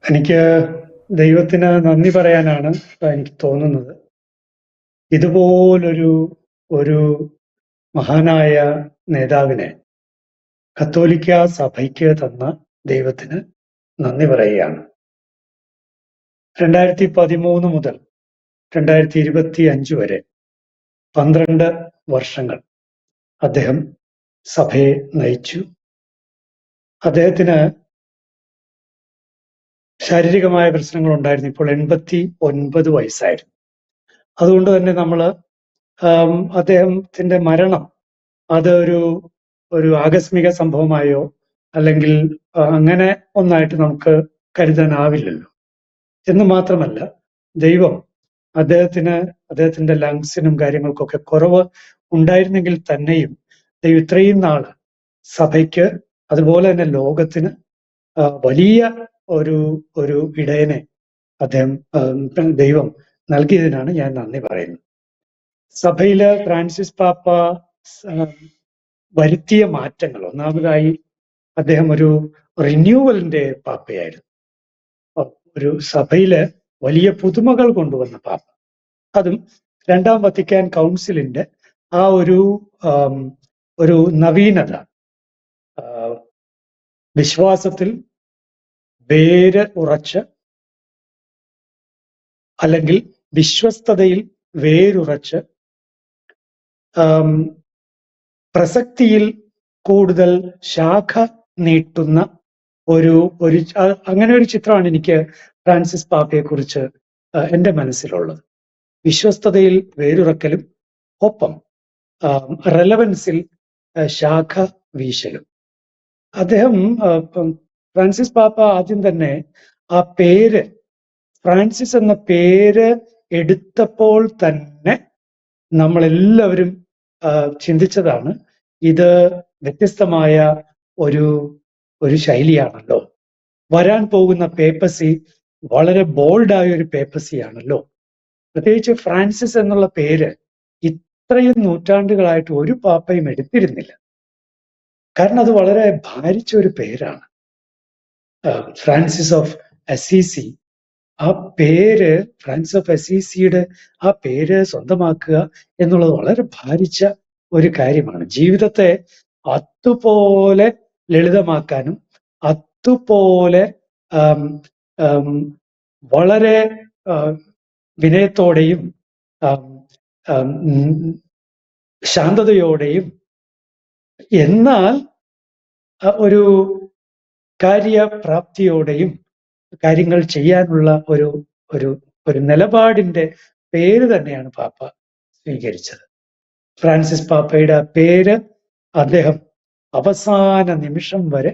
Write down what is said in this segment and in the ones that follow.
എനിക്ക് ദൈവത്തിന് നന്ദി പറയാനാണ് എനിക്ക് തോന്നുന്നത്. ഇതുപോലൊരു ഒരു മഹാനായ നേതാവിനെ കത്തോലിക്ക സഭയ്ക്ക് തന്ന ദൈവത്തിന് നന്ദി പറയുകയാണ്. 2013 മുതൽ 2025 വരെ 12 വർഷങ്ങൾ അദ്ദേഹം സഭയെ നയിച്ചു. അദ്ദേഹത്തിന് ശാരീരികമായ പ്രശ്നങ്ങൾ ഉണ്ടായിരുന്നു. ഇപ്പോൾ 89 വയസ്സായിരുന്നു. അതുകൊണ്ട് തന്നെ അദ്ദേഹത്തിന്റെ മരണം അത് ഒരു ആകസ്മിക സംഭവമായോ അല്ലെങ്കിൽ അങ്ങനെ ഒന്നായിട്ട് നമുക്ക് കരുതാനാവില്ലല്ലോ. എന്ന് മാത്രമല്ല, ദൈവം അദ്ദേഹത്തിന്റെ ലങ്സിനും കാര്യങ്ങൾക്കൊക്കെ കുറവ് ഉണ്ടായിരുന്നെങ്കിൽ തന്നെയും ദൈവം ഇത്രയും നാള് സഭയ്ക്ക് അതുപോലെ തന്നെ ലോകത്തിന് വലിയ ഒരു ഇടയനെ ദൈവം നൽകിയതിനാണ് ഞാൻ നന്ദി പറയുന്നത്. സഭയില് ഫ്രാൻസിസ് പാപ്പ വരുത്തിയ മാറ്റങ്ങൾ, ഒന്നാമതായി അദ്ദേഹം ഒരു റിന്യൂവലിന്റെ പാപ്പയായിരുന്നു. ഒരു സഭയില് വലിയ പുതുമകൾ കൊണ്ടുവന്ന പാപ്പ. അതും രണ്ടാം വത്തിക്കാൻ കൗൺസിലിന്റെ ആ ഒരു നവീനത, വിശ്വാസത്തിൽ വേര് ഉറച്ച് അല്ലെങ്കിൽ വിശ്വസ്തതയിൽ വേരുറച്ച് പ്രസക്തിയിൽ കൂടുതൽ ശാഖ നീട്ടുന്ന അങ്ങനെ ഒരു ചിത്രമാണ് എനിക്ക് ഫ്രാൻസിസ് പാപ്പയെ കുറിച്ച് എൻ്റെ മനസ്സിലുള്ളത്. വിശ്വസ്തതയിൽ വേരുറക്കലും ഒപ്പം റെലവൻസിൽ ശാഖ വീശലും. അദ്ദേഹം ഫ്രാൻസിസ് പാപ്പ ആദ്യം തന്നെ ആ പേര്, ഫ്രാൻസിസ് എന്ന പേര് എടുത്തപ്പോൾ തന്നെ നമ്മളെല്ലാവരും ചിന്തിച്ചതാണ്, ഇത് വ്യത്യസ്തമായ ഒരു ശൈലിയാണല്ലോ, വരാൻ പോകുന്ന പേപ്പസി വളരെ ബോൾഡായ ഒരു പേപ്പസിയാണല്ലോ. പ്രത്യേകിച്ച് ഫ്രാൻസിസ് എന്നുള്ള പേര് ഇത്രയും നൂറ്റാണ്ടുകളായിട്ട് ഒരു പാപ്പയും എടുത്തിരുന്നില്ല. കാരണം അത് വളരെ ഭാരിച്ച ഒരു പേരാണ്. ഫ്രാൻസിസ് ഓഫ് അസീസി, ആ പേര്, ഫ്രാൻസിസ് ഓഫ് അസീസിയുടെ ആ പേര് സ്വന്തമാക്കുക എന്നുള്ളത് വളരെ ഭാരിച്ച ഒരു കാര്യമാണ്. ജീവിതത്തെ അതുപോലെ ലളിതമാക്കാനും അതുപോലെ വളരെ വിനയത്തോടെയും ശാന്തതയോടെയും എന്നാൽ ഒരു കാര്യപ്രാപ്തിയോടെയും കാര്യങ്ങൾ ചെയ്യാനുള്ള ഒരു നിലപാടിന്റെ പേര് തന്നെയാണ് പാപ്പ സ്വീകരിച്ചത്. ഫ്രാൻസിസ് പാപ്പയുടെ പേര് അദ്ദേഹം അവസാന നിമിഷം വരെ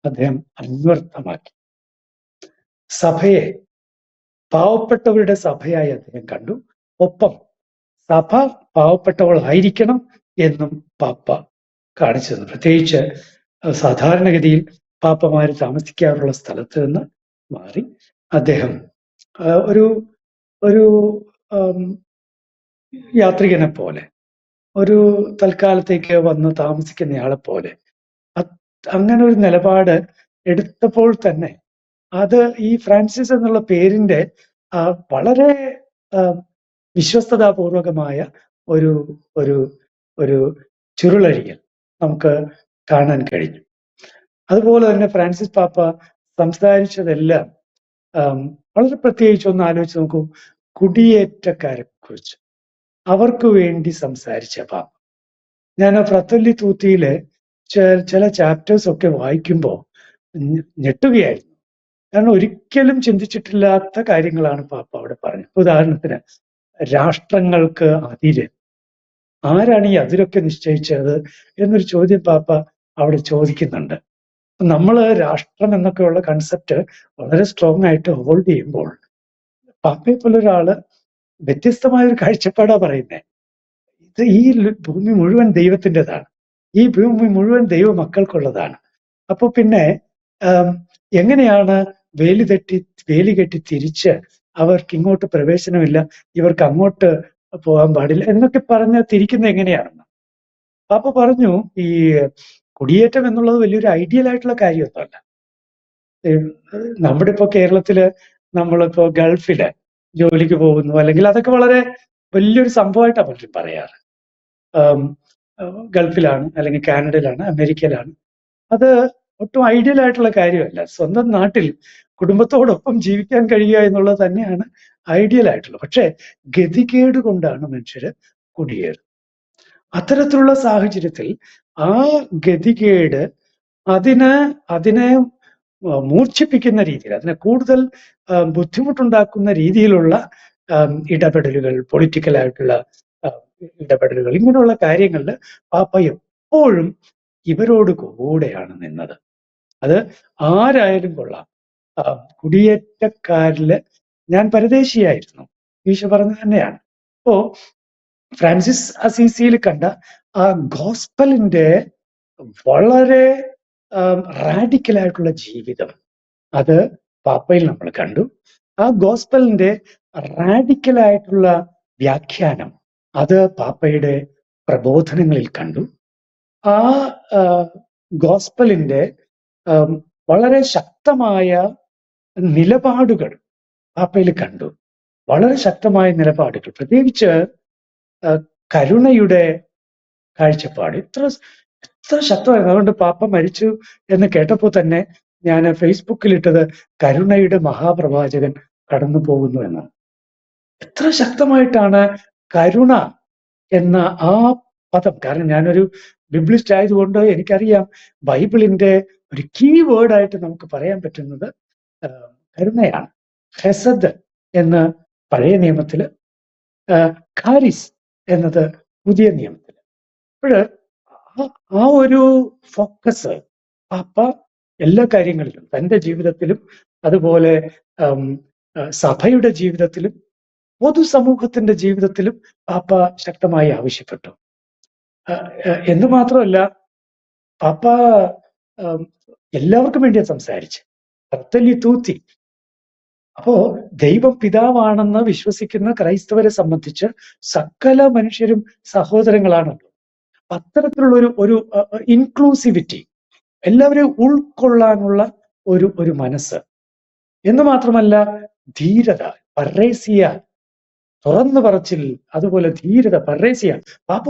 അദ്ദേഹം അന്വർത്ഥമാക്കി. സഭയെ പാവപ്പെട്ടവരുടെ സഭയായി അദ്ദേഹം കണ്ടു. ഒപ്പം സഭ പാവപ്പെട്ടവളായിരിക്കണം എന്നും പാപ്പ കാണിച്ചു തന്നു. പ്രത്യേകിച്ച് സാധാരണഗതിയിൽ പാപ്പമാര് താമസിക്കാറുള്ള സ്ഥലത്ത് നിന്ന് മാറി അദ്ദേഹം ഒരു യാത്രികനെ പോലെ, ഒരു തൽക്കാലത്തേക്ക് വന്ന് താമസിക്കുന്നയാളെ പോലെ അങ്ങനെ ഒരു നിലപാട് എടുത്തപ്പോൾ തന്നെ അത് ഈ ഫ്രാൻസിസ് എന്നുള്ള പേരിന്റെ വളരെ വിശ്വസ്തതാപൂർവകമായ ഒരു ചുരുളഴിയൽ നമുക്ക് കാണാൻ കഴിഞ്ഞു. അതുപോലെ തന്നെ ഫ്രാൻസിസ് പാപ്പ സംസാരിച്ചതെല്ലാം വളരെ പ്രത്യേകിച്ച് ഒന്ന് ആലോചിച്ച് നോക്കൂ. കുടിയേറ്റക്കാരെ കുറിച്ച്, അവർക്ക് വേണ്ടി സംസാരിച്ച പാപ്പ. ഞാൻ ഫ്രatelli tutti-യിലെ ചില ചാപ്റ്റേഴ്സ് ഒക്കെ വായിക്കുമ്പോൾ ഞെട്ടുകയായിരുന്നു. കാരണം ഒരിക്കലും ചിന്തിച്ചിട്ടില്ലാത്ത കാര്യങ്ങളാണ് പാപ്പ അവിടെ പറഞ്ഞത്. ഉദാഹരണത്തിന്, രാഷ്ട്രങ്ങൾക്ക് അതിര്, ആരാണ് ഈ അതിരൊക്കെ നിശ്ചയിച്ചത് എന്നൊരു ചോദ്യം പാപ്പ അവിടെ ചോദിക്കുന്നുണ്ട്. നമ്മൾ രാഷ്ട്രം എന്നൊക്കെയുള്ള കൺസെപ്റ്റ് വളരെ സ്ട്രോങ് ആയിട്ട് ഹോൾഡ് ചെയ്യുമ്പോൾ പാപ്പയെ പോലെ ഒരാള് വ്യത്യസ്തമായൊരു കാഴ്ചപ്പാടാ പറയുന്നത്. ഇത് ഈ ഭൂമി മുഴുവൻ ദൈവത്തിൻ്റെതാണ്, ഈ ഭൂമി മുഴുവൻ ദൈവ മക്കൾക്കുള്ളതാണ്. അപ്പൊ പിന്നെ എങ്ങനെയാണ് വേലി കെട്ടി തിരിച്ച് അവർക്ക് ഇങ്ങോട്ട് പ്രവേശനമില്ല, ഇവർക്ക് അങ്ങോട്ട് പോകാൻ പാടില്ല എന്നൊക്കെ പറഞ്ഞ് തിരിക്കുന്നത് എങ്ങനെയാണെന്ന് പാപ്പ പറഞ്ഞു. ഈ കുടിയേറ്റം എന്നുള്ളത് വലിയൊരു ഐഡിയൽ ആയിട്ടുള്ള കാര്യമൊന്നുമല്ല. നമ്മുടെ ഇപ്പോ കേരളത്തില് നമ്മളിപ്പോ ഗൾഫില് ജോലിക്ക് പോകുന്നു, അല്ലെങ്കിൽ അതൊക്കെ വളരെ വലിയൊരു സംഭവമായിട്ടാണ് പലരും പറയാറ്. ഗൾഫിലാണ്, അല്ലെങ്കിൽ കാനഡയിലാണ്, അമേരിക്കയിലാണ്. അത് ഒട്ടും ഐഡിയൽ ആയിട്ടുള്ള കാര്യമല്ല. സ്വന്തം നാട്ടിൽ കുടുംബത്തോടൊപ്പം ജീവിക്കാൻ കഴിയുക എന്നുള്ളത് തന്നെയാണ് ഐഡിയൽ ആയിട്ടുള്ളത്. പക്ഷെ ഗതികേട് കൊണ്ടാണ് മനുഷ്യര് കുടിയേറുന്നത്. അത്തരത്തിലുള്ള സാഹചര്യത്തിൽ ആ ഗതികേട് അതിനെ മൂർച്ഛിപ്പിക്കുന്ന രീതിയിൽ, അതിനെ കൂടുതൽ ബുദ്ധിമുട്ടുണ്ടാക്കുന്ന രീതിയിലുള്ള ഇടപെടലുകൾ, പൊളിറ്റിക്കലായിട്ടുള്ള ഇടപെടലുകൾ, ഇങ്ങനെയുള്ള കാര്യങ്ങളിൽ പാപ്പ എപ്പോഴും ഇവരോട് കൂടെയാണ് നിന്നത്. അത് ആരായാലും കൊള്ളാം. കുടിയേറ്റക്കാരില് ഞാൻ പരദേശിയായിരുന്നു, ഈശോ പറഞ്ഞത് തന്നെയാണ്. അപ്പോ ഫ്രാൻസിസ് അസീസിയിൽ കണ്ട ആ ഗോസ്പലിന്റെ വളരെ റാഡിക്കലായിട്ടുള്ള ജീവിതം, അത് പാപ്പയിൽ നമ്മൾ കണ്ടു. ആ ഗോസ്പലിന്റെ റാഡിക്കലായിട്ടുള്ള വ്യാഖ്യാനം, അത് പാപ്പയുടെ പ്രബോധനങ്ങളിൽ കണ്ടു. ആ ഗോസ്പലിന്റെ വളരെ ശക്തമായ നിലപാടുകൾ പാപ്പയിൽ കണ്ടു. വളരെ ശക്തമായ നിലപാടുകൾ, പ്രത്യേകിച്ച് കരുണയുടെ കാഴ്ചപ്പാട് എത്ര ശക്തമായിരുന്നു. അതുകൊണ്ട് പാപ്പ മരിച്ചു എന്ന് കേട്ടപ്പോൾ തന്നെ ഞാൻ ഫേസ്ബുക്കിൽ ഇട്ടത് കരുണയുടെ മഹാപ്രവാചകൻ കടന്നു പോകുന്നു എന്നാണ്. എത്ര ശക്തമായിട്ടാണ് കരുണ എന്ന ആ പദം, കാരണം ഞാനൊരു ബിബ്ലിസ്റ്റ് ആയതുകൊണ്ട് എനിക്കറിയാം ബൈബിളിന്റെ ഒരു കീ വേർഡായിട്ട് നമുക്ക് പറയാൻ പറ്റുന്നത് കരുണയാണ്. ഹെസദ് എന്ന് പഴയ നിയമത്തില്, ഖാരിസ് എന്നത് പുതിയ നിയമത്തില്. അപ്പോഴ് ആ ഒരു ഫോക്കസ് പാപ്പ എല്ലാ കാര്യങ്ങളിലും, തൻ്റെ ജീവിതത്തിലും അതുപോലെ സഭയുടെ ജീവിതത്തിലും പൊതുസമൂഹത്തിന്റെ ജീവിതത്തിലും പാപ്പ ശക്തമായി ആവശ്യപ്പെട്ടു. എന്ന് മാത്രമല്ല, പാപ്പ എല്ലാവർക്കും വേണ്ടിയാണ് സംസാരിച്ച് ഫ്രatelli tutti. അപ്പോ ദൈവം പിതാവാണെന്ന് വിശ്വസിക്കുന്ന ക്രൈസ്തവരെ സംബന്ധിച്ച് സകല മനുഷ്യരും സഹോദരങ്ങളാണല്ലോ. അത്തരത്തിലുള്ള ഒരു ഇൻക്ലൂസിവിറ്റി, എല്ലാവരെയും ഉൾക്കൊള്ളാനുള്ള ഒരു മനസ്സ്, എന്ന് മാത്രമല്ല ധീരത, പർറേസിയ, തുറന്നു പറച്ചിൽ, അതുപോലെ ധീരത, പർറേസിയ. പാപ്പ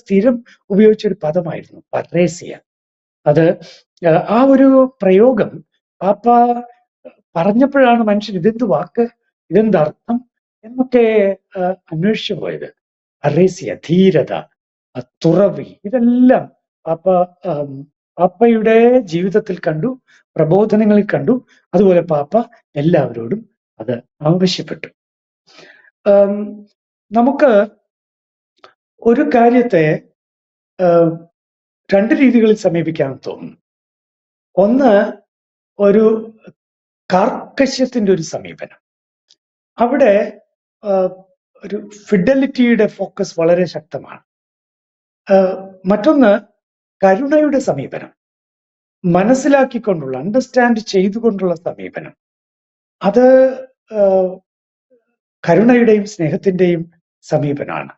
സ്ഥിരം ഉപയോഗിച്ച ഒരു പദമായിരുന്നു പർറേസിയ. അത് ആ ഒരു പ്രയോഗം പാപ്പ പറഞ്ഞപ്പോഴാണ് മനുഷ്യൻ ഇതെന്ത് വാക്ക്, ഇതെന്ത് അർത്ഥം എന്നൊക്കെ അന്വേഷിച്ചു പോയത്. പർറേസിയ, ധീരത, തുറവി, ഇതെല്ലാം പാപ്പയുടെ ജീവിതത്തിൽ കണ്ടു, പ്രബോധനങ്ങളിൽ കണ്ടു. അതുപോലെ പാപ്പ എല്ലാവരോടും അത് ആവശ്യപ്പെട്ടു. നമുക്ക് ഒരു കാര്യത്തെ രണ്ട് രീതികളിൽ സമീപിക്കാൻ തോന്നുന്നു. ഒന്ന്, ഒരു കാർക്കശ്യത്തിന്റെ ഒരു സമീപനം. അവിടെ ഒരു ഫിഡലിറ്റിയുടെ ഫോക്കസ് വളരെ ശക്തമാണ്. മറ്റൊന്ന്, കരുണയുടെ സമീപനം, മനസ്സിലാക്കിക്കൊണ്ടുള്ള, അണ്ടർസ്റ്റാൻഡ് ചെയ്തുകൊണ്ടുള്ള സമീപനം. അത് കരുണയുടെയും സ്നേഹത്തിന്റെയും സമീപനമാണ്.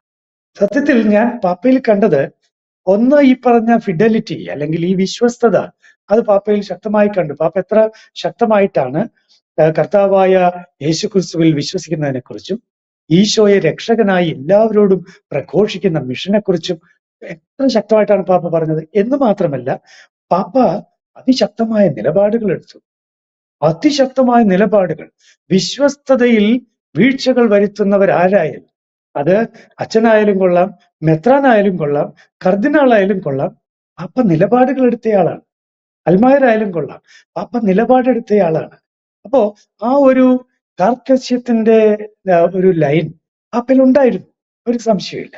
സത്യത്തിൽ ഞാൻ പാപ്പയിൽ കണ്ടത്, ഒന്ന് ഈ പറഞ്ഞ ഫിഡലിറ്റി അല്ലെങ്കിൽ ഈ വിശ്വസ്തത, അത് പാപ്പയിൽ ശക്തമായി കണ്ടു. പാപ്പ എത്ര ശക്തമായിട്ടാണ് കർത്താവായ യേശുക്രിസ്തുവിൽ വിശ്വസിക്കുന്നതിനെ കുറിച്ചും ഈശോയെ രക്ഷകനായി എല്ലാവരോടും പ്രഘോഷിക്കുന്ന മിഷനെ കുറിച്ചും എത്ര ശക്തമായിട്ടാണ് പാപ്പ പറഞ്ഞത്. എന്ന് മാത്രമല്ല, പാപ്പ അതിശക്തമായ നിലപാടുകൾ എടുത്തു. അതിശക്തമായ നിലപാടുകൾ. വിശ്വസ്തതയിൽ വീഴ്ചകൾ വരുത്തുന്നവരാരായാലും, അത് അച്ഛനായാലും കൊള്ളാം, മെത്രാനായാലും കൊള്ളാം, കർദിനാളായാലും കൊള്ളാം, പാപ്പ നിലപാടുകൾ എടുത്തയാളാണ്. അൽമായരായാലും കൊള്ളാം, പാപ്പ നിലപാടെടുത്തയാളാണ്. അപ്പോ ആ ഒരു കാർക്കശ്യത്തിന്റെ ഒരു ലൈൻ പാപ്പയിൽ ഉണ്ടായിരുന്നു, ഒരു സംശയമില്ല.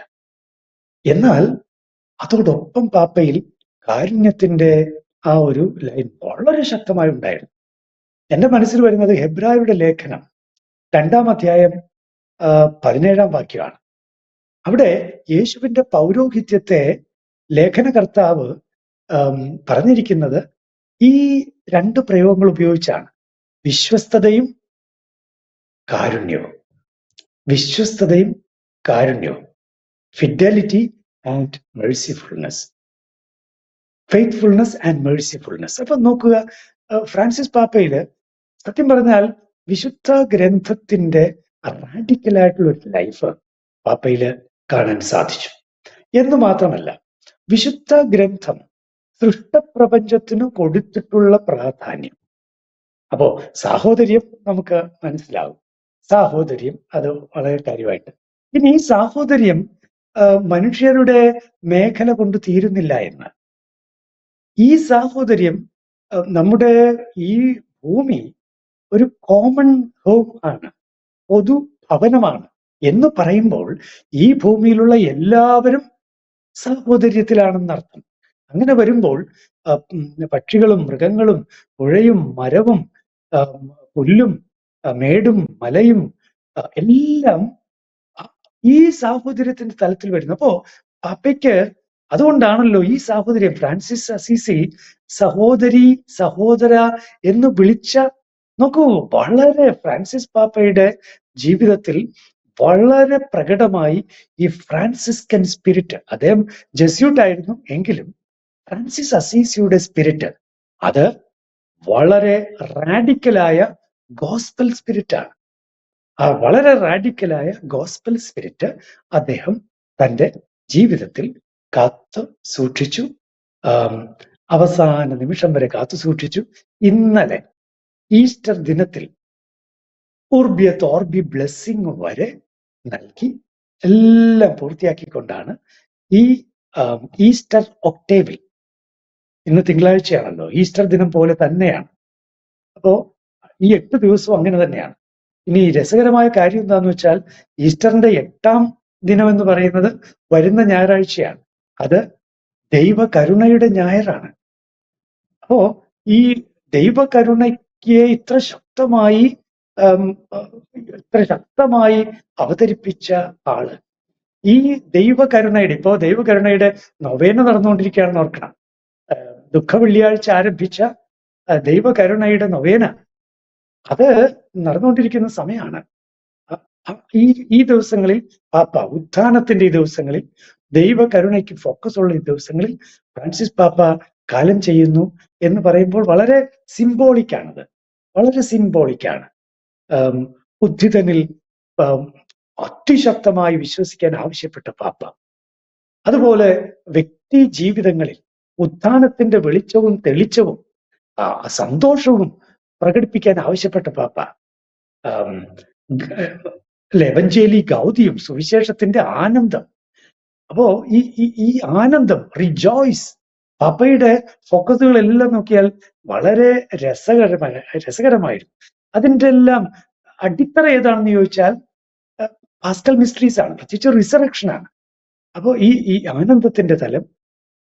എന്നാൽ അതോടൊപ്പം പാപ്പയിൽ കാരുണ്യത്തിന്റെ ആ ഒരു ലൈൻ വളരെ ശക്തമായി ഉണ്ടായിരുന്നു. എന്റെ മനസ്സിൽ വരുന്നത് ഹെബ്രായരുടെ ലേഖനം 2-ാം അധ്യായം 17-ാം വാക്യമാണ്. അവിടെ യേശുവിന്റെ പൗരോഹിത്യത്തെ ലേഖനകർത്താവ് പറഞ്ഞിരിക്കുന്നത് ഈ രണ്ട് പ്രയോഗങ്ങൾ ഉപയോഗിച്ചാണ്: വിശ്വസ്തതയും കാരുണ്യവും. വിശ്വസ്തതയും കാരുണ്യവും. Fidelity and mercifulness. Faithfulness and mercifulness. അപ്പൊ നോക്കുക, ഫ്രാൻസിസ് പാപ്പയില് സത്യം പറഞ്ഞാൽ വിശുദ്ധ ഗ്രന്ഥത്തിന്റെ റാഡിക്കലായിട്ടുള്ള ഒരു ലൈഫ് പാപ്പയില് കാണാൻ സാധിച്ചു എന്ന് മാത്രമല്ല, വിശുദ്ധ ഗ്രന്ഥം സൃഷ്ടപ്രപഞ്ചത്തിന് കൊടുത്തിട്ടുള്ള പ്രാധാന്യം. അപ്പോ സാഹോദര്യം നമുക്ക് മനസ്സിലാവും. സാഹോദര്യം അത് വളരെ കാര്യമായിട്ട്. ഇനി ഈ സാഹോദര്യം മനുഷ്യരുടെ മേഖല കൊണ്ട് തീരുന്നില്ല എന്ന്. ഈ സാഹോദര്യം നമ്മുടെ ഈ ഭൂമി ഒരു കോമൺ ഹോം ആണ്, പൊതു ഭവനമാണ് എന്ന് പറയുമ്പോൾ ഈ ഭൂമിയിലുള്ള എല്ലാവരും സാഹോദര്യത്തിലാണെന്നർത്ഥം. അങ്ങനെ വരുമ്പോൾ പക്ഷികളും മൃഗങ്ങളും പുഴയും മരവും പുല്ലും മേടും മലയും എല്ലാം ഈ സാഹോദര്യത്തിന്റെ തലത്തിൽ വരുന്നു. അപ്പോ പാപ്പയ്ക്ക് അതുകൊണ്ടാണല്ലോ ഈ സാഹോദര്യം ഫ്രാൻസിസ് അസീസി സഹോദരി സഹോദര എന്ന് വിളിച്ച, നോക്കൂ, വളരെ ഫ്രാൻസിസ് പാപ്പയുടെ ജീവിതത്തിൽ വളരെ പ്രകടമായി ഈ ഫ്രാൻസിസ്കൻ സ്പിരിറ്റ്, അദ്ദേഹം ജെസ്യൂട്ട് ആയിരുന്നു എങ്കിലും ഫ്രാൻസിസ് അസീസിയുടെ സ്പിരിറ്റ് അത് വളരെ റാഡിക്കലായ ഗോസ്പൽ സ്പിരിറ്റ് ആണ്. ആ വളരെ റാഡിക്കലായ ഗോസ്പൽ സ്പിരിറ്റ് അദ്ദേഹം തൻ്റെ ജീവിതത്തിൽ കാത്തു സൂക്ഷിച്ചു, അവസാന നിമിഷം വരെ കാത്തു സൂക്ഷിച്ചു. ഇന്നലെ ഈസ്റ്റർ ദിനത്തിൽ ഉർബി എത്ത് ഓർബി ബ്ലെസ്സിങ് വരെ നൽകി എല്ലാം പൂർത്തിയാക്കിക്കൊണ്ടാണ് ഈ ഈസ്റ്റർ ഒക്ടേവിൽ, ഇന്ന് തിങ്കളാഴ്ചയാണല്ലോ, ഈസ്റ്റർ ദിനം പോലെ തന്നെയാണ്. അപ്പോ ഈ 8 ദിവസവും അങ്ങനെ തന്നെയാണ്. ഇനി രസകരമായ കാര്യം എന്താന്ന് വെച്ചാൽ ഈസ്റ്ററിന്റെ 8ാം ദിനം എന്ന് പറയുന്നത് വരുന്ന ഞായറാഴ്ചയാണ്. അത് ദൈവകരുണയുടെ ഞായറാണ്. അപ്പോ ഈ ദൈവകരുണയ്ക്ക് ഇത്ര ശക്തമായി അവതരിപ്പിച്ച ആള്, ഈ ദൈവകരുണയുടെ, ഇപ്പോ ദൈവകരുണയുടെ നൊവേന നടന്നുകൊണ്ടിരിക്കുകയാണെന്ന് ഓർക്കണം. ദുഃഖ വെള്ളിയാഴ്ച ആരംഭിച്ച ദൈവകരുണയുടെ നൊവേന അത് നടന്നുകൊണ്ടിരിക്കുന്ന സമയമാണ്. ഈ ദിവസങ്ങളിൽ പാപ്പ, ഉത്ഥാനത്തിന്റെ ഈ ദിവസങ്ങളിൽ, ദൈവകരുണയ്ക്ക് ഫോക്കസ് ഉള്ള ഈ ദിവസങ്ങളിൽ ഫ്രാൻസിസ് പാപ്പ കാലം ചെയ്യുന്നു എന്ന് പറയുമ്പോൾ വളരെ സിംബോളിക്കാണത്, വളരെ സിംബോളിക്കാണ്. ഉദ്ധിതനിൽ അതിശക്തമായി വിശ്വസിക്കാൻ ആവശ്യപ്പെട്ട പാപ്പ, അതുപോലെ വ്യക്തി ജീവിതങ്ങളിൽ ഉത്ഥാനത്തിന്റെ വെളിച്ചവും തെളിച്ചവും സന്തോഷവും പ്രകടിപ്പിക്കാൻ ആവശ്യപ്പെട്ട പാപ്പ, എവഞ്ചേലി ഗൗതിയും, സുവിശേഷത്തിന്റെ ആനന്ദം. അപ്പോ ഈ ആനന്ദം, റിജോയ്സ്, പാപ്പയുടെ ഫോക്കസുകളെല്ലാം നോക്കിയാൽ വളരെ രസകരമായിരുന്നു. അതിൻ്റെ എല്ലാം അടിത്തറ ഏതാണെന്ന് ചോദിച്ചാൽ പാസ്കൽ മിസ്റ്ററീസ് ആണ്, പ്രത്യേകിച്ച് റിസറക്ഷൻ ആണ്. അപ്പോൾ ഈ ആനന്ദത്തിന്റെ തലം,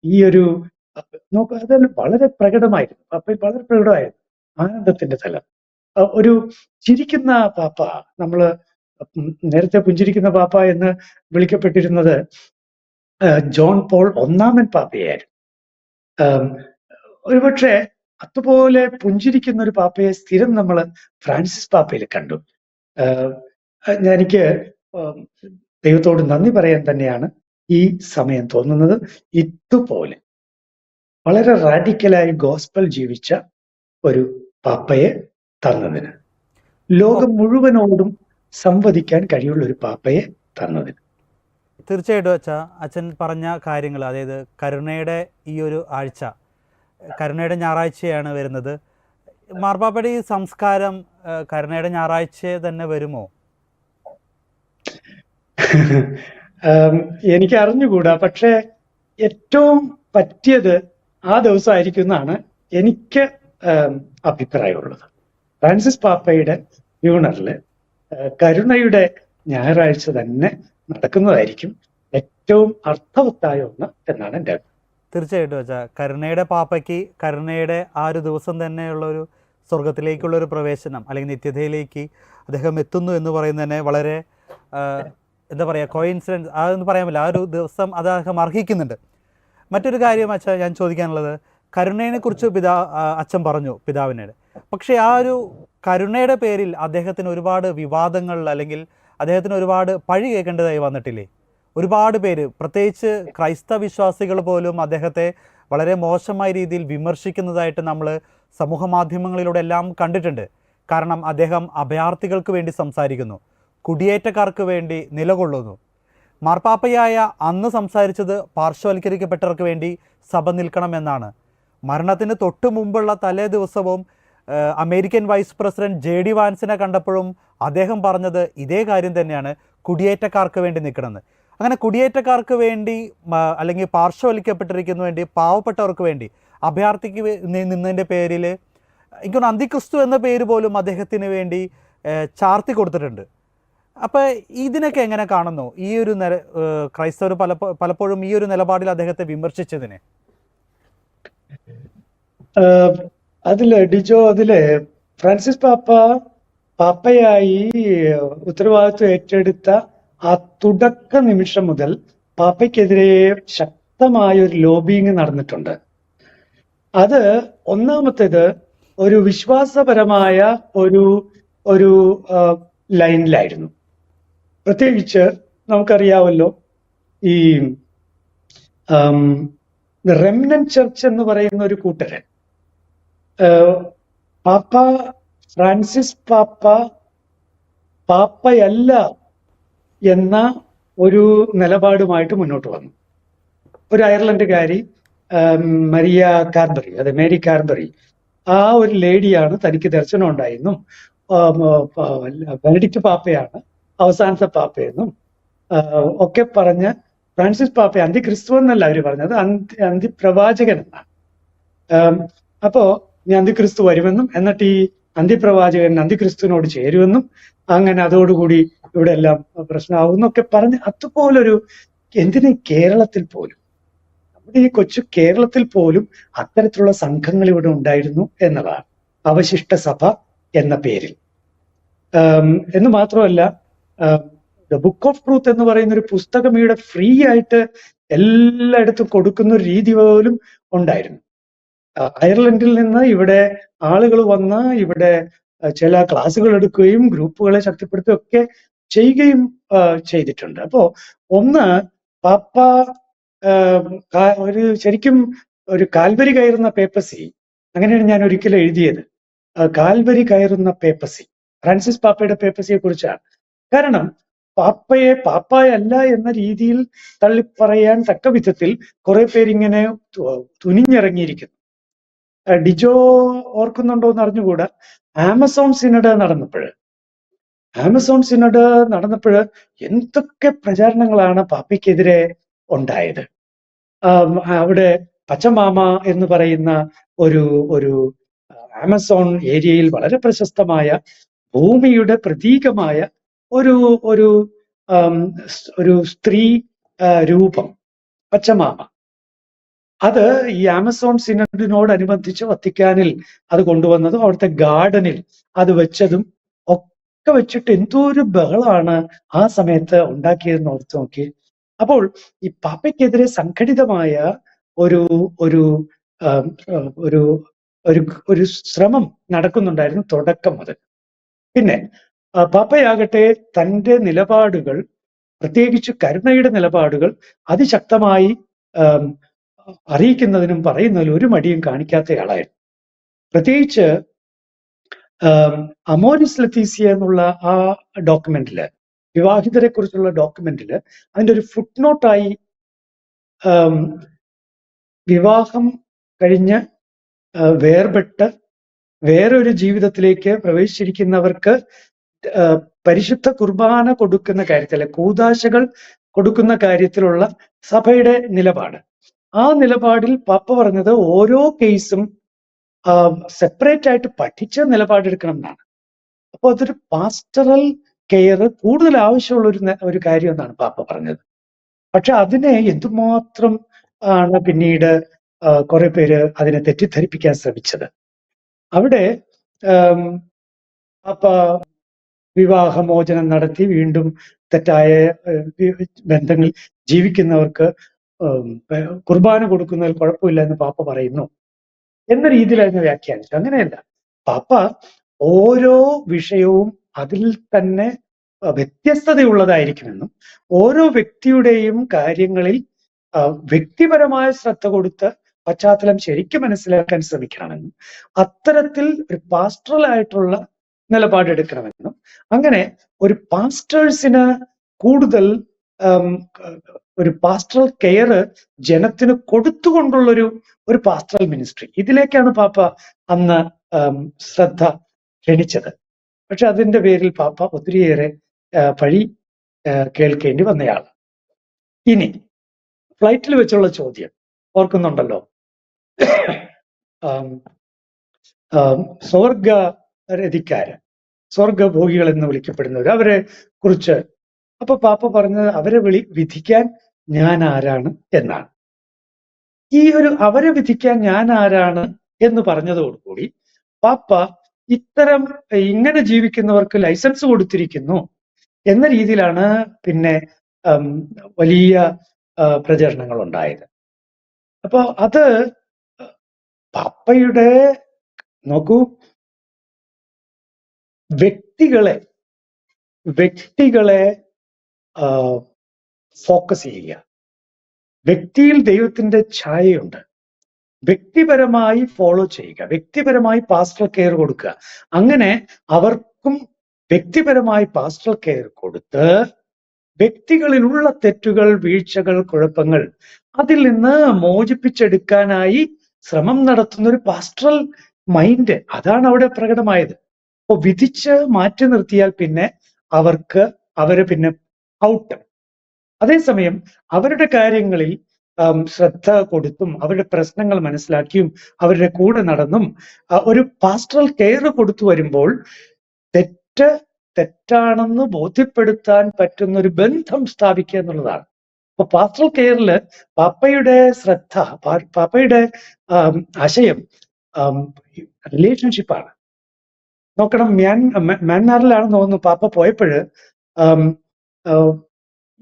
ഈ ഒരു നോക്കുക, അതെല്ലാം വളരെ പ്രകടമായിരുന്നു, പാപ്പയിൽ വളരെ പ്രകടമായിരുന്നു ആനന്ദത്തിന്റെ തലം. ഒരു ചിരിക്കുന്ന പാപ്പ, നമ്മള് നേരത്തെ പുഞ്ചിരിക്കുന്ന പാപ്പ എന്ന് വിളിക്കപ്പെട്ടിരുന്നത് ജോൺ പോൾ ഒന്നാമൻ പാപ്പയായിരുന്നു. ഒരുപക്ഷെ അതുപോലെ പുഞ്ചിരിക്കുന്ന ഒരു പാപ്പയെ സ്ഥിരം നമ്മൾ ഫ്രാൻസിസ് പാപ്പയിൽ കണ്ടു. എനിക്ക് ദൈവത്തോട് നന്ദി പറയാൻ തന്നെയാണ് ഈ സമയം തോന്നുന്നത്. ഇതുപോലെ വളരെ റാഡിക്കലായി ഗോസ്പൽ ജീവിച്ച ഒരു പാപ്പയെ തന്നതിന്, ലോകം മുഴുവനോടും സംവദിക്കാൻ കഴിയുള്ള ഒരു പാപ്പയെ തന്നതിന്. തീർച്ചയായിട്ടും അച്ഛൻ പറഞ്ഞ കാര്യങ്ങൾ, അതായത് കരുണയുടെ ഈ ഒരു ആഴ്ച, കരുണയുടെ ഞായറാഴ്ചയാണ് വരുന്നത്. മാർപ്പാപ്പയുടെ ഈ സംസ്കാരം കരുണയുടെ ഞായറാഴ്ച തന്നെ വരുമോ? എനിക്ക് അറിഞ്ഞുകൂടാ, പക്ഷെ ഏറ്റവും പറ്റിയത് ആ ദിവസമായിരിക്കും എന്നാണ് എനിക്ക് അഭിപ്രായമുള്ളത്. ഫ്രാൻസിസ് പാപ്പയുടെ ഫ്യൂണറല് കരുണയുടെ ഞായറാഴ്ച തന്നെ നടക്കുന്നതായിരിക്കും ഏറ്റവും അർത്ഥവത്തായ ഒന്ന് എന്നാണ് എൻ്റെ അഭിപ്രായം. തീർച്ചയായിട്ടും വെച്ചാൽ കരുണയുടെ പാപ്പയ്ക്ക് കരുണയുടെ ആ ഒരു ദിവസം തന്നെയുള്ളൊരു സ്വർഗത്തിലേക്കുള്ളൊരു പ്രവേശനം, അല്ലെങ്കിൽ നിത്യതയിലേക്ക് അദ്ദേഹം എത്തുന്നു എന്ന് പറയുന്നത് തന്നെ വളരെ എന്താ പറയുക, കോയിൻസിഡൻസ് അതൊന്നും പറയാൻ പറ്റില്ല. ആ ഒരു ദിവസം അത് അദ്ദേഹം അർഹിക്കുന്നുണ്ട്. മറ്റൊരു കാര്യം അച്ഛാ ഞാൻ ചോദിക്കാനുള്ളത്, കരുണയെക്കുറിച്ച് അച്ഛൻ പറഞ്ഞു പിതാവിനോട്, പക്ഷേ ആ ഒരു കരുണയുടെ പേരിൽ അദ്ദേഹത്തിന് ഒരുപാട് വിവാദങ്ങൾ, അല്ലെങ്കിൽ അദ്ദേഹത്തിന് ഒരുപാട് പഴി കേൾക്കേണ്ടതായി വന്നിട്ടില്ലേ? ഒരുപാട് പേര്, പ്രത്യേകിച്ച് ക്രൈസ്തവ വിശ്വാസികൾ പോലും അദ്ദേഹത്തെ വളരെ മോശമായ രീതിയിൽ വിമർശിക്കുന്നതായിട്ട് നമ്മൾ സമൂഹ മാധ്യമങ്ങളിലൂടെ എല്ലാം കണ്ടിട്ടുണ്ട്. കാരണം അദ്ദേഹം അഭയാർത്ഥികൾക്ക് വേണ്ടി സംസാരിക്കുന്നു, കുടിയേറ്റക്കാർക്ക് വേണ്ടി നിലകൊള്ളുന്നു. മാർപ്പാപ്പയായ അന്ന് സംസാരിച്ചത് പാർശ്വവൽക്കരിക്കപ്പെട്ടവർക്ക് വേണ്ടി സഭ നിൽക്കണമെന്നാണ്. മരണത്തിന് തൊട്ടു മുമ്പുള്ള തലേ ദിവസവും അമേരിക്കൻ വൈസ് പ്രസിഡന്റ് JD വാൻസിനെ കണ്ടപ്പോഴും അദ്ദേഹം പറഞ്ഞത് ഇതേ കാര്യം തന്നെയാണ്, കുടിയേറ്റക്കാർക്ക് വേണ്ടി നിൽക്കണമെന്ന്. അങ്ങനെ കുടിയേറ്റക്കാർക്ക് വേണ്ടി അല്ലെങ്കിൽ പാർശ്വവൽക്കപ്പെട്ടിരിക്കുന്നു വേണ്ടി, പാവപ്പെട്ടവർക്ക് വേണ്ടി, അഭയാർത്ഥിക്ക് നിന്നതിൻ്റെ പേരിൽ എനിക്കൊന്ന് അന്തിക്രിസ്തു എന്ന പേര് പോലും അദ്ദേഹത്തിന് വേണ്ടി ചാർത്തി കൊടുത്തിട്ടുണ്ട്. അപ്പോൾ ഇതിനൊക്കെ എങ്ങനെ കാണുന്നു ഈ ഒരു ക്രൈസ്തവർ പലപ്പോഴും ഈ ഒരു നിലപാടിൽ അദ്ദേഹത്തെ വിമർശിച്ചതിനെ? അതില് ഫ്രാൻസിസ് പാപ്പയായി ഉത്തരവാദിത്വം ഏറ്റെടുത്ത ആ തുടക്ക നിമിഷം മുതൽ പാപ്പയ്ക്കെതിരെ ശക്തമായ ഒരു ലോബിയിങ് നടന്നിട്ടുണ്ട്. അത് ഒന്നാമത്തേത് ഒരു വിശ്വാസപരമായ ഒരു ലൈനിലായിരുന്നു. പ്രത്യേകിച്ച് നമുക്കറിയാമല്ലോ, ഈ റെമനന്റ് ചർച്ച് എന്ന് പറയുന്ന ഒരു കൂട്ടര് പാപ്പ ഫ്രാൻസിസ് പാപ്പയല്ല എന്ന ഒരു നിലപാടുമായിട്ട് മുന്നോട്ട് വന്നു. ഒരു അയർലൻഡുകാരി മരിയ കാർബറി, അതെ മേരി കാർബറി, ആ ഒരു ലേഡിയാണ് തനിക്ക് ദർശനം ഉണ്ടായെന്നും ബെനഡിക്റ്റ് പാപ്പയാണ് അവസാനത്തെ പാപ്പയെന്നും ഒക്കെ പറഞ്ഞ് ഫ്രാൻസിസ് പാപ്പ അന്തിക്രിസ്തു എന്നല്ല അവര് പറഞ്ഞത്, അന്തിപ്രവാചകൻ എന്നാണ്. അപ്പോ ഇനി അന്തിക്രിസ്തു വരുമെന്നും എന്നിട്ട് ഈ അന്തിപ്രവാചകൻ അന്തിക്രിസ്തുവിനോട് ചേരുമെന്നും അങ്ങനെ അതോടുകൂടി ഇവിടെ എല്ലാം പ്രശ്നമാവും എന്നൊക്കെ പറഞ്ഞ് അതുപോലൊരു, എന്തിന് കേരളത്തിൽ പോലും, നമ്മുടെ ഈ കൊച്ചു കേരളത്തിൽ പോലും അത്തരത്തിലുള്ള സംഘങ്ങൾ ഇവിടെ ഉണ്ടായിരുന്നു എന്നതാണ് അവശിഷ്ട സഭ എന്ന പേരിൽ. എന്ന് മാത്രമല്ല, ദ ബുക്ക് ഓഫ് ട്രൂത്ത് എന്ന് പറയുന്ന ഒരു പുസ്തകം ഇവിടെ ഫ്രീ ആയിട്ട് എല്ലായിടത്തും കൊടുക്കുന്ന ഒരു രീതി പോലും ഉണ്ടായിരുന്നു. അയർലൻഡിൽ നിന്ന് ഇവിടെ ആളുകൾ വന്ന് ഇവിടെ ചില ക്ലാസ്സുകൾ എടുക്കുകയും ഗ്രൂപ്പുകളെ ശക്തിപ്പെടുത്തുകയും ഒക്കെ ചെയ്യുകയും ചെയ്തിട്ടുണ്ട്. അപ്പോ ഒന്ന്, പാപ്പ ശരിക്കും ഒരു കാൽവരി കയറുന്ന പേപ്പസി, അങ്ങനെയാണ് ഞാൻ ഒരിക്കലും എഴുതിയത്. കാൽവരി കയറുന്ന പേപ്പസി ഫ്രാൻസിസ് പാപ്പയുടെ പേപ്പസിയെ കുറിച്ചാണ്. കാരണം പാപ്പായല്ല എന്ന രീതിയിൽ തള്ളിപ്പറയാൻ തക്ക വിധത്തിൽ കുറെ പേരിങ്ങനെ തുനിഞ്ഞിറങ്ങിയിരിക്കുന്നു. ഡിജോ ഓർക്കുന്നുണ്ടോ എന്ന് അറിഞ്ഞുകൂടാ, ആമസോൺ സിനഡ് നടന്നപ്പോൾ എന്തൊക്കെ പ്രചാരണങ്ങളാണ് പാപ്പയ്ക്കെതിരെ ഉണ്ടായത്. അവിടെ പച്ചമാമ എന്ന് പറയുന്ന ഒരു ആമസോൺ ഏരിയയിൽ വളരെ പ്രശസ്തമായ ഭൂമിയുടെ പ്രതീകമായ ഒരു സ്ത്രീ രൂപം പച്ചമാമ, അത് ഈ ആമസോൺ സിനഡിനോടനുബന്ധിച്ച് വത്തിക്കാനിൽ അത് കൊണ്ടുവന്നതും അവിടുത്തെ ഗാർഡനിൽ അത് വെച്ചതും ഒക്കെ വെച്ചിട്ട് എന്തോ ഒരു ബഹളാണ് ആ സമയത്ത് ഉണ്ടാക്കിയതെന്ന് ഓർത്ത് നോക്കി. അപ്പോൾ ഈ പാപ്പയ്ക്കെതിരെ സംഘടിതമായ ഒരു ഒരു ഒരു ഒരു ശ്രമം നടക്കുന്നുണ്ടായിരുന്നു തുടക്കം മുതൽ. പിന്നെ പാപ്പയാകട്ടെ തൻ്റെ നിലപാടുകൾ, പ്രത്യേകിച്ച് കരുണയുടെ നിലപാടുകൾ അതിശക്തമായി അറിയിക്കുന്നതിനും പറയുന്നതിലും ഒരു മടിയും കാണിക്കാത്തയാളായിരുന്നു. പ്രത്യേകിച്ച് അമോരിസ് ലത്തീസിയ എന്നുള്ള ആ ഡോക്യുമെന്റില്, വിവാഹിതരെ കുറിച്ചുള്ള ഡോക്യുമെന്റില് അതിൻ്റെ ഒരു ഫുട് നോട്ടായി വിവാഹം കഴിഞ്ഞ് വേർപെട്ട് വേറൊരു ജീവിതത്തിലേക്ക് പ്രവേശിച്ചിരിക്കുന്നവർക്ക് പരിശുദ്ധ കുർബാന കൊടുക്കുന്ന കാര്യത്തിൽ, കൂദാശകൾ കൊടുക്കുന്ന കാര്യത്തിലുള്ള സഭയുടെ നിലപാട്, ആ നിലപാടിൽ പാപ്പ പറഞ്ഞത് ഓരോ കേസും സെപ്പറേറ്റ് ആയിട്ട് പഠിച്ച് നിലപാടെടുക്കണം എന്നാണ്. അപ്പൊ അതൊരു പാസ്റ്ററൽ കെയർ കൂടുതൽ ആവശ്യമുള്ള ഒരു കാര്യം എന്നാണ് പാപ്പ പറഞ്ഞത്. പക്ഷെ അതിനെ എന്തുമാത്രം ആണ് പിന്നീട് കുറെ പേര് അതിനെ തെറ്റിദ്ധരിപ്പിക്കാൻ ശ്രമിച്ചത്. അവിടെ പാപ്പ വിവാഹമോചനം നടത്തി വീണ്ടും തെറ്റായ ബന്ധങ്ങൾ ജീവിക്കുന്നവർക്ക് കുർബാന കൊടുക്കുന്നതിൽ കുഴപ്പമില്ല എന്ന് പാപ്പ പറയുന്നു എന്ന രീതിയിലായിരുന്നു വ്യാഖ്യാനിച്ചത്. അങ്ങനെയല്ല, പാപ്പ ഓരോ വിഷയവും അതിൽ തന്നെ വ്യത്യസ്തതയുള്ളതായിരിക്കുമെന്നും ഓരോ വ്യക്തിയുടെയും കാര്യങ്ങളിൽ വ്യക്തിപരമായ ശ്രദ്ധ കൊടുത്ത് പശ്ചാത്തലം ശരിക്കും മനസ്സിലാക്കാൻ ശ്രമിക്കണമെന്നും അത്തരത്തിൽ ഒരു പാസ്റ്ററൽ ആയിട്ടുള്ള നിലപാടെടുക്കണമെന്നും അങ്ങനെ ഒരു പാസ്റ്റേഴ്സിന് കൂടുതൽ ഒരു പാസ്റ്ററൽ കെയർ ജനത്തിന് കൊടുത്തുകൊണ്ടുള്ളൊരു പാസ്റ്ററൽ മിനിസ്ട്രി, ഇതിലേക്കാണ് പാപ്പ അന്ന് ശ്രദ്ധ ക്ഷണിച്ചത്. പക്ഷെ അതിന്റെ പേരിൽ പാപ്പ ഒത്തിരിയേറെ പഴി കേൾക്കേണ്ടി വന്നയാൾ. ഇനി ഫ്ലൈറ്റിൽ വെച്ചുള്ള ചോദ്യം ഓർക്കുന്നുണ്ടല്ലോ, സ്വർഗരതിക്കാര്, സ്വർഗഭോഗികൾ എന്ന് വിളിക്കപ്പെടുന്നവർ, അവരെ കുറിച്ച് അപ്പൊ പാപ്പ പറഞ്ഞത് അവരെ വിധിക്കാൻ ഞാൻ ആരാണ് എന്നാണ്. ഈ അവരെ വിധിക്കാൻ ഞാൻ ആരാണ് എന്ന് പറഞ്ഞതോടുകൂടി പാപ്പ ഇങ്ങനെ ജീവിക്കുന്നവർക്ക് ലൈസൻസ് കൊടുത്തിരിക്കുന്നു എന്ന രീതിയിലാണ് പിന്നെ വലിയ പ്രചരണങ്ങൾ ഉണ്ടായത്. അപ്പൊ അത് പാപ്പയുടെ നോക്കൂ, വ്യക്തികളെ ഫോക്കസ് ചെയ്യുക. വ്യക്തിയിൽ ദൈവത്തിന്റെ ഛായയുണ്ട്. വ്യക്തിപരമായി ഫോളോ ചെയ്യുക, വ്യക്തിപരമായി പാസ്റ്ററൽ കെയർ കൊടുക്കുക. അങ്ങനെ അവർക്കും വ്യക്തിപരമായി പാസ്റ്ററൽ കെയർ കൊടുത്ത് വ്യക്തികളിലുള്ള തെറ്റുകൾ, വീഴ്ചകൾ, കുഴപ്പങ്ങൾ അതിൽ നിന്ന് മോചിപ്പിച്ചെടുക്കാനായി ശ്രമം നടത്തുന്ന ഒരു പാസ്റ്ററൽ മൈൻഡ്, അതാണ് അവിടെ പ്രകടമായത്. അപ്പൊ വിധിച്ച് മാറ്റി നിർത്തിയാൽ പിന്നെ അവര് പിന്നെ ഔട്ട്. അതേസമയം അവരുടെ കാര്യങ്ങളിൽ ശ്രദ്ധ കൊടുത്തും അവരുടെ പ്രശ്നങ്ങൾ മനസ്സിലാക്കിയും അവരുടെ കൂടെ നടന്നും ഒരു പാസ്റ്ററൽ കെയർ കൊടുത്തു വരുമ്പോൾ തെറ്റാണെന്ന് ബോധ്യപ്പെടുത്താൻ പറ്റുന്ന ഒരു ബന്ധം സ്ഥാപിക്കുക എന്നുള്ളതാണ്. അപ്പൊ പാസ്റ്ററൽ കെയറിൽ പാപ്പയുടെ ശ്രദ്ധ, പാപ്പയുടെ ആശയം റിലേഷൻഷിപ്പാണ്. നോക്കണം, മ്യാൻമാറിലാണെന്ന് തോന്നുന്നു പാപ്പ പോയപ്പോഴ്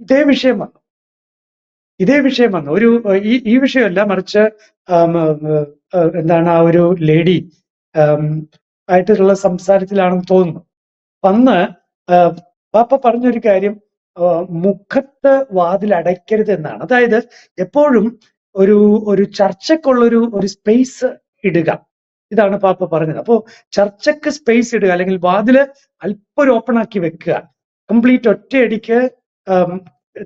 ഇതേ വിഷയം വന്നു. ഈ വിഷയമല്ല, മറിച്ച് എന്താണ്, ആ ഒരു ലേഡി ആയിട്ടുള്ള സംസാരത്തിലാണെന്ന് തോന്നുന്നു. അന്ന് പാപ്പ പറഞ്ഞൊരു കാര്യം, മുഖത്ത് വാതിൽ അടയ്ക്കരുത് എന്നാണ്. അതായത് എപ്പോഴും ഒരു ചർച്ചക്കുള്ളൊരു സ്പേസ് ഇടുക, ഇതാണ് പാപ്പ പറഞ്ഞത്. അപ്പോ ചർച്ചക്ക് സ്പേസ് ഇടുക, അല്ലെങ്കിൽ വാതില് അല്പം ഓപ്പൺ ആക്കി വെക്കുക, കംപ്ലീറ്റ് ഒറ്റയടിക്ക്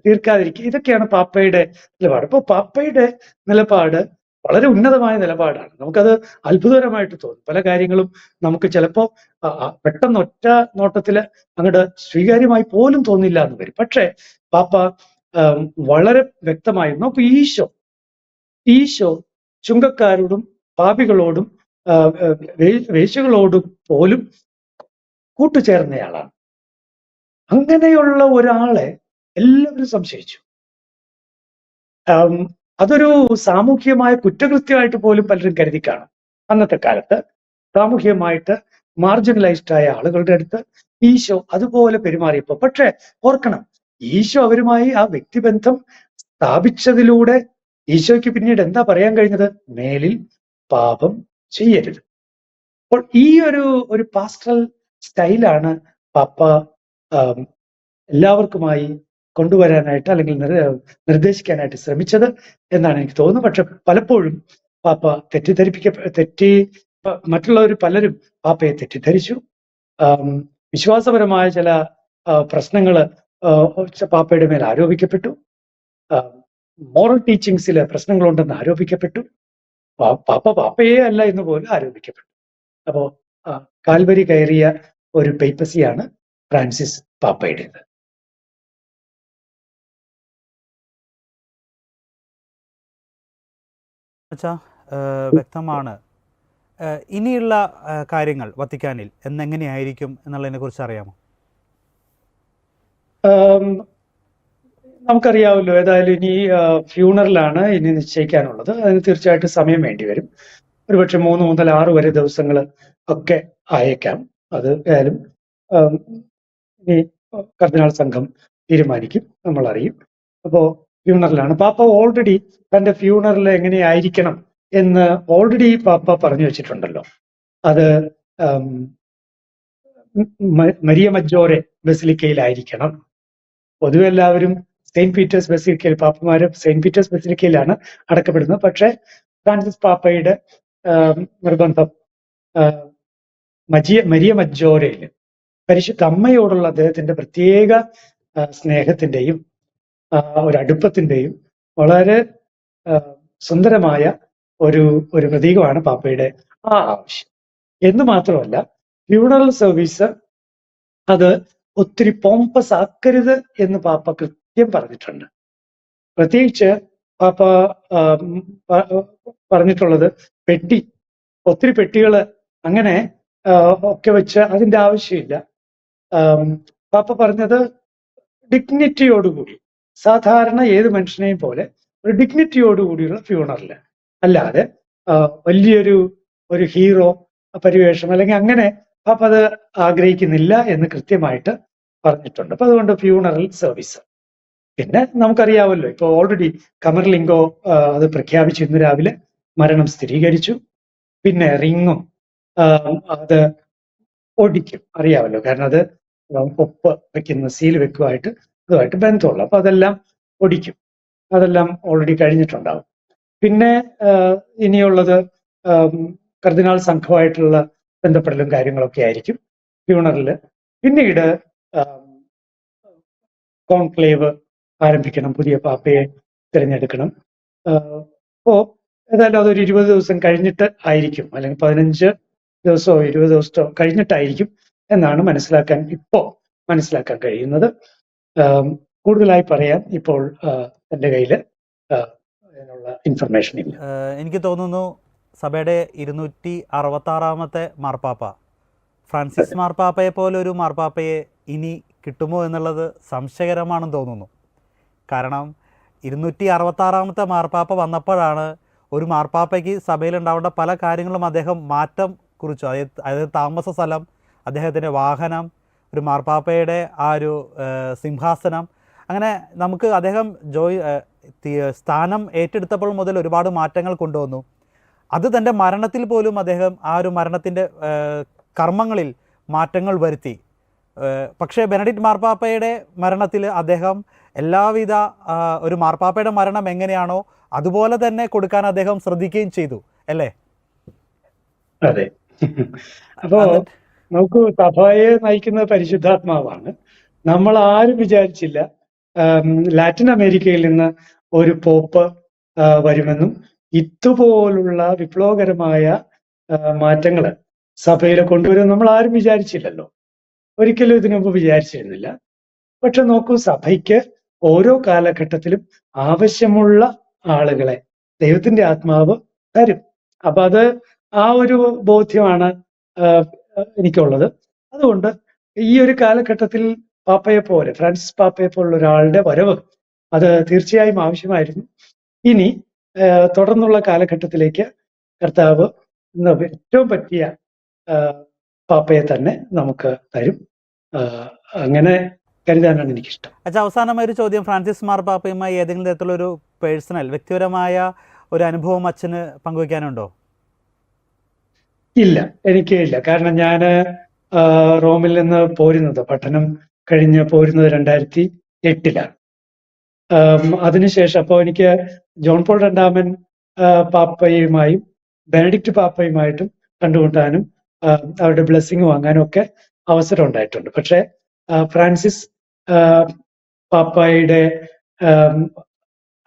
തീർക്കാതിരിക്കുക. ഇതൊക്കെയാണ് പാപ്പയുടെ നിലപാട്. അപ്പോൾ പാപ്പയുടെ നിലപാട് വളരെ ഉന്നതമായ നിലപാടാണ്. നമുക്കത് അത്ഭുതകരമായിട്ട് തോന്നും. പല കാര്യങ്ങളും നമുക്ക് ചിലപ്പോ പെട്ടെന്ന് ഒറ്റ നോട്ടത്തില് അങ്ങോട്ട് സ്വീകാര്യമായി പോലും തോന്നില്ല എന്ന് വരും. പക്ഷെ പാപ്പ വളരെ വ്യക്തമായി നോക്കൂ, ഈശോ ചുങ്കക്കാരോടും പാപികളോടും വേശ്യകളോടും പോലും കൂട്ടുചേർന്നയാളാണ്. അങ്ങനെയുള്ള ഒരാളെ എല്ലാവരും സംശയിച്ചു. അതൊരു സാമൂഹ്യമായ കുറ്റകൃത്യമായിട്ട് പോലും പലരും കരുതി കാണും. അന്നത്തെ കാലത്ത് സാമൂഹ്യമായിട്ട് മാർജിനലൈസ്ഡ് ആയ ആളുകളുടെ അടുത്ത് ഈശോ അതുപോലെ പെരുമാറിയപ്പോ, പക്ഷെ ഓർക്കണം, ഈശോ അവരുമായി ആ വ്യക്തിബന്ധം സ്ഥാപിച്ചതിലൂടെ ഈശോയ്ക്ക് പിന്നീട് എന്താ പറയാൻ കഴിഞ്ഞത്? മേലിൽ പാപം ചെയ്യരുത്. അപ്പോൾ ഈ ഒരു പാസ്റ്ററൽ സ്റ്റൈലാണ് പാപ്പ എല്ലാവർക്കുമായി കൊണ്ടുവരാനായിട്ട് അല്ലെങ്കിൽ നിർദ്ദേശിക്കാനായിട്ട് ശ്രമിച്ചത് എന്നാണ് എനിക്ക് തോന്നുന്നത്. പക്ഷെ പലപ്പോഴും പാപ്പ മറ്റുള്ളവർ പലരും പാപ്പയെ തെറ്റിദ്ധരിച്ചു. വിശ്വാസപരമായ ചില പ്രശ്നങ്ങൾ പാപ്പയുടെ മേൽ ആരോപിക്കപ്പെട്ടു. മോറൽ ടീച്ചിങ്സിൽ പ്രശ്നങ്ങളുണ്ടെന്ന് ആരോപിക്കപ്പെട്ടു. പാപ്പയെ അല്ല എന്ന് പോലും ആരോപിക്കപ്പെട്ടു. അപ്പോ കാൽവരി കയറിയ ഒരു പേപ്പസിയാണ് ഫ്രാൻസിസ് പാപ്പയുടേത്. വ്യക്തമാണ്. ഇനിയുള്ള കാര്യങ്ങൾ വത്തിക്കാനിൽ എന്നെങ്ങനെയായിരിക്കും എന്നുള്ളതിനെ കുറിച്ച് അറിയാമോ? നമുക്കറിയാമല്ലോ, ഏതായാലും ഇനി ഫ്യൂണറലാണ് ഇനി നിശ്ചയിക്കാനുള്ളത്. അതിന് തീർച്ചയായിട്ടും സമയം വേണ്ടി വരും. ഒരുപക്ഷെ 3 മുതൽ 6 വരെ ദിവസങ്ങൾ ഒക്കെ ആയേക്കാം. അത് ഏതായാലും ഇനി കർദിനാൾ സംഘം തീരുമാനിക്കും, നമ്മൾ അറിയും. അപ്പോ ഫ്യൂണറലാണ്. പാപ്പ ഓൾറെഡി തന്റെ ഫ്യൂണറൽ എങ്ങനെയായിരിക്കണം എന്ന് ഓൾറെഡി പാപ്പ പറഞ്ഞു വെച്ചിട്ടുണ്ടല്ലോ. അത് മരിയ മജ്ജോറെ ബസിലിക്കയിലായിരിക്കണം. പൊതുവെ എല്ലാവരും സെയിന്റ് പീറ്റേഴ്സ് ബസിലിക്കയിൽ, പാപ്പമാര് സെയിന്റ് പീറ്റേഴ്സ് ബസിലിക്കയിലാണ് അടക്കപ്പെടുന്നത്. പക്ഷെ ഫ്രാൻസിസ് പാപ്പയുടെ നിർബന്ധം മരിയ മജ്ജോരയിൽ പരിശുദ്ധ അമ്മയോടുള്ള അദ്ദേഹത്തിന്റെ പ്രത്യേക സ്നേഹത്തിന്റെയും ഒരു അടുപ്പത്തിന്റെയും വളരെ സുന്ദരമായ ഒരു പ്രതീകമാണ് പാപ്പയുടെ ആ ആവശ്യം. എന്ന് മാത്രമല്ല, ഫ്യൂണറൽ സർവീസ് അത് ഒത്തിരി പോംപസ് ആക്കരുത് എന്ന് പാപ്പ കൃത്യം പറഞ്ഞിട്ടുണ്ട്. പ്രത്യേകിച്ച് പാപ്പ പറഞ്ഞിട്ടുള്ളത് ഒത്തിരി പെട്ടികൾ അങ്ങനെ ഒക്കെ വെച്ച് അതിന്റെ ആവശ്യമില്ല. പാപ്പ പറഞ്ഞത് ഡിഗ്നിറ്റിയോടുകൂടി, സാധാരണ ഏത് മനുഷ്യനെയും പോലെ ഒരു ഡിഗ്നിറ്റിയോടുകൂടിയുള്ള ഫ്യൂണറല്, അല്ലാതെ വലിയൊരു ഹീറോ പരിവേഷം അല്ലെങ്കിൽ അങ്ങനെ പാപ്പ അത് ആഗ്രഹിക്കുന്നില്ല എന്ന് കൃത്യമായിട്ട് പറഞ്ഞിട്ടുണ്ട്. അപ്പൊ അതുകൊണ്ട് ഫ്യൂണറൽ സർവീസ്. പിന്നെ നമുക്കറിയാമല്ലോ, ഇപ്പൊ ഓൾറെഡി കമർലിംഗോ അത് പ്രഖ്യാപിച്ചു, ഇന്ന് രാവിലെ മരണം സ്ഥിരീകരിച്ചു. പിന്നെ റിങ്ങും അത് ഒടിക്കും, അറിയാമല്ലോ, കാരണം അത് ഒപ്പ് വെക്കുന്ന സീൽ വെക്കുമായിട്ട് അതുമായിട്ട് ബന്ധമുള്ളു. അപ്പൊ അതെല്ലാം ഒടിക്കും, അതെല്ലാം ഓൾറെഡി കഴിഞ്ഞിട്ടുണ്ടാവും. പിന്നെ ഇനിയുള്ളത് കർദിനാൾ സംഘമായിട്ടുള്ള ബന്ധപ്പെടലും കാര്യങ്ങളൊക്കെ ആയിരിക്കും ഫ്യൂണറല്. പിന്നീട് കോൺക്ലേവ് ആരംഭിക്കണം, പുതിയ പാപ്പയെ തിരഞ്ഞെടുക്കണം. അപ്പോ ഏതായാലും അതൊരു 20 ദിവസം കഴിഞ്ഞിട്ട് ആയിരിക്കും, അല്ലെങ്കിൽ 15 ദിവസമോ 20 ദിവസമോ കഴിഞ്ഞിട്ടായിരിക്കും എന്നാണ് മനസ്സിലാക്കാൻ കഴിയുന്നത്. കൂടുതലായി പറയാൻ ഇപ്പോൾ എൻ്റെ കയ്യിൽ അതിനുള്ള ഇൻഫർമേഷൻ ഇല്ല. എനിക്ക് തോന്നുന്നു സഭയുടെ 266-ാമത്തെ മാർപ്പാപ്പ ഫ്രാൻസിസ് മാർപ്പാപ്പയെ പോലെ ഒരു മാർപ്പാപ്പയെ ഇനി കിട്ടുമോ എന്നുള്ളത് സംശയകരമാണെന്ന് തോന്നുന്നു. കാരണം 266-ാമത്തെ മാർപ്പാപ്പ വന്നപ്പോഴാണ് ഒരു മാർപ്പാപ്പയ്ക്ക് സഭയിലുണ്ടാവേണ്ട പല കാര്യങ്ങളും അദ്ദേഹം മാറ്റം കുറിച്ചു. അതായത് താമസ സ്ഥലം, അദ്ദേഹത്തിൻ്റെ വാഹനം, ഒരു മാർപ്പാപ്പയുടെ ആ ഒരു സിംഹാസനം, അങ്ങനെ നമുക്ക് അദ്ദേഹം സ്ഥാനം ഏറ്റെടുത്തപ്പോൾ മുതൽ ഒരുപാട് മാറ്റങ്ങൾ കൊണ്ടുവന്നു. അത് തൻ്റെ മരണത്തിൽ പോലും അദ്ദേഹം ആ ഒരു മരണത്തിൻ്റെ കർമ്മങ്ങളിൽ മാറ്റങ്ങൾ വരുത്തി. പക്ഷേ ബെനഡിക്ട് മാർപ്പാപ്പയുടെ മരണത്തിൽ അദ്ദേഹം എല്ലാവിധ ഒരു മാർപ്പാപ്പയുടെ മരണം എങ്ങനെയാണോ അതുപോലെ തന്നെ കൊടുക്കാൻ അദ്ദേഹം ശ്രദ്ധിക്കുകയും ചെയ്തു, അല്ലേ? അതെ. അപ്പോ നമുക്ക് സഭയെ നയിക്കുന്നത് പരിശുദ്ധാത്മാവാണ്. നമ്മൾ ആരും വിചാരിച്ചില്ല ലാറ്റിൻ അമേരിക്കയിൽ നിന്ന് ഒരു പോപ്പ് വരുമെന്നും ഇതുപോലുള്ള വിപ്ലവകരമായ മാറ്റങ്ങൾ സഭയിൽ കൊണ്ടുവരും നമ്മൾ ആരും വിചാരിച്ചില്ലല്ലോ. ഒരിക്കലും ഇതിനു മുമ്പ് വിചാരിച്ചിരുന്നില്ല. പക്ഷെ നോക്കൂ, സഭയ്ക്ക് ഓരോ കാലഘട്ടത്തിലും ആവശ്യമുള്ള ആളുകളെ ദൈവത്തിന്റെ ആത്മാവ് തരും. അപ്പൊ അത് ആ ഒരു ബോധ്യമാണ് എനിക്കുള്ളത്. അതുകൊണ്ട് ഈ ഒരു കാലഘട്ടത്തിൽ പാപ്പയെ പോലെ, ഫ്രാൻസിസ് പാപ്പയെ പോലുള്ള ഒരാളുടെ വരവ് അത് തീർച്ചയായും ആവശ്യമായിരുന്നു. ഇനി തുടർന്നുള്ള കാലഘട്ടത്തിലേക്ക് കർത്താവ് ഏറ്റവും പറ്റിയ പാപ്പയെ തന്നെ നമുക്ക് തരും. അങ്ങനെ കരുതാനാണ് എനിക്കിഷ്ടം. അച്ഛാ, അവസാനമായ ഒരു ചോദ്യം, ഫ്രാൻസിസ് മാർപ്പാപ്പയുമായി ഏതെങ്കിലും തരത്തിലുള്ളൊരു പേഴ്സണൽ വ്യക്തിപരമായ ഒരു അനുഭവം അച്ഛന് പങ്കുവയ്ക്കാനുണ്ടോ? ഇല്ല, എനിക്ക് ഇല്ല. കാരണം ഞാൻ റോമിൽ നിന്ന് പഠനം കഴിഞ്ഞ് പോരുന്നത് 2008-ലാണ്. അതിനുശേഷം അപ്പോൾ എനിക്ക് ജോൺ പോൾ രണ്ടാമൻ പാപ്പയുമായും ബെനഡിക്റ്റ് പാപ്പയുമായിട്ടും കണ്ടുമുട്ടാനും അവരുടെ ബ്ലെസ്സിങ് വാങ്ങാനും ഒക്കെ അവസരം ഉണ്ടായിട്ടുണ്ട്. പക്ഷെ ഫ്രാൻസിസ് പാപ്പയുടെ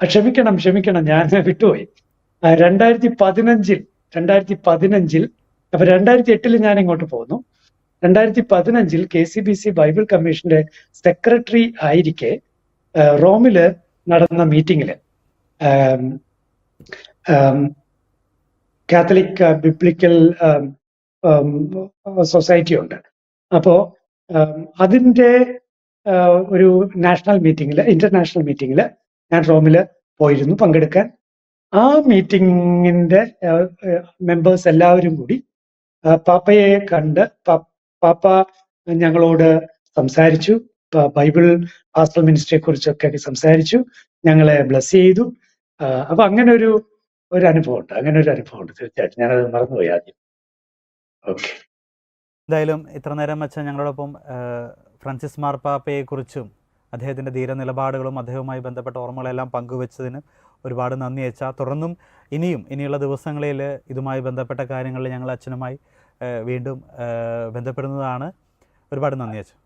ക്ഷമിക്കണം, ഞാൻ വിട്ടുപോയി. 2015 അപ്പൊ 2008 ഞാൻ ഇങ്ങോട്ട് പോന്നു. 2015 KCBC ബൈബിൾ കമ്മീഷന്റെ സെക്രട്ടറി ആയിരിക്കെ റോമില് നടന്ന മീറ്റിങ്ങില് കാത്തലിക് ബിബ്ലിക്കൽ സൊസൈറ്റി ഉണ്ട്. അപ്പോ അതിന്റെ ഒരു ഇന്റർനാഷണൽ മീറ്റിങ്ങില് ഞാൻ റോമില് പോയിരുന്നു പങ്കെടുക്കാൻ. ആ മീറ്റിങ്ങിന്റെ മെമ്പേഴ്സ് എല്ലാവരും കൂടി പാപ്പയെ കണ്ട് പാപ്പ ഞങ്ങളോട് സംസാരിച്ചു. ബൈബിൾ പാസ്റ്റൽ മിനിസ്ട്രിയെ കുറിച്ചൊക്കെ സംസാരിച്ചു, ഞങ്ങളെ ബ്ലസ് ചെയ്തു. അപ്പൊ അങ്ങനെ ഒരു അനുഭവമുണ്ട്. തീർച്ചയായിട്ടും ഞാനത് മറന്നുപോയി ആദ്യം. ഓക്കെ. എന്തായാലും ഇത്ര നേരം അച്ഛൻ ഞങ്ങളോടൊപ്പം ഫ്രാൻസിസ് മാർപ്പാപ്പയെ കുറിച്ചും അദ്ദേഹത്തിൻ്റെ ധീര നിലപാടുകളും അദ്ദേഹവുമായി ബന്ധപ്പെട്ട ഓർമ്മകളെല്ലാം പങ്കുവച്ചതിന് ഒരുപാട് നന്ദി അച്ഛാ. തുടർന്നും ഇനിയുള്ള ദിവസങ്ങളിൽ ഇതുമായി ബന്ധപ്പെട്ട കാര്യങ്ങളിൽ ഞങ്ങൾ അച്ഛനുമായി വീണ്ടും ബന്ധപ്പെടുന്നതാണ്. ഒരുപാട് നന്ദി അച്ഛാ.